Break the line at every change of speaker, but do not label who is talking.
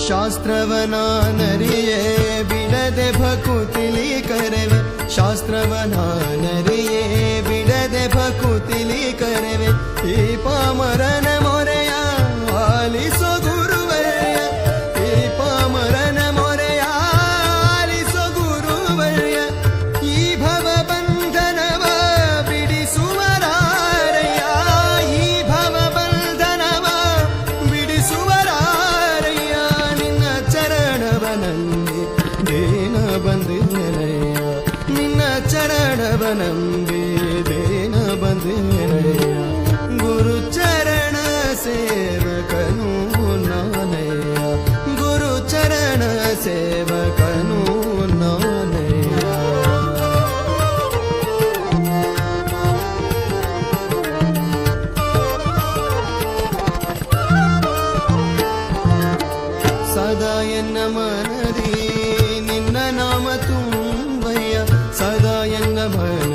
ಶಾಸ್ತ್ರವನಾನರಿಯೇ ಬಿಡದೆ ಭಕುತಿಲಿ ಕರೆವೆ ಶಾಸ್ತ್ರವನಾನರಿಯೇ ಬಿಡದೆ ಭಕುತಿಲಿ ಕರೆವೆ ಈ ಪಾಮರನ ಮೊರೆಯ ಆಲಿಸೋ ಗುರುವರ್ಯ ಈ ಪಾಮರನ ಮೊರೆಯ ಆಲಿಸೋ ಗುರುವರ್ಯ ಈ ಭವ ಬಂಧನವ ಬಿಡಿಸುವರಾರಯ್ಯ ಈ ಭವ ಬಂಧನವ ಬಿಡಿಸುವರಾರಯ್ಯ ನಿನ್ನ ಚರಣವನಂಬಿ ದೇನ ಬಂದಿನಯ್ಯ ನಿನ್ನ ಚರಣವನಂಬಿ ದೇನ ಬಂದಿನಯ್ಯ ಗುರು ಚರಣ ಸೇವಕನು ನಾನಯ್ಯ ಗುರು ಚರಣ ಸೇವಕನು ನಾನಯ್ಯ ಸದಾ ಎನ್ನ ಮನದಿ ನಿನ್ನ ನಾಮ ತುಂಬಯ್ಯ ಸದಾ ಎನ್ನ ಮನ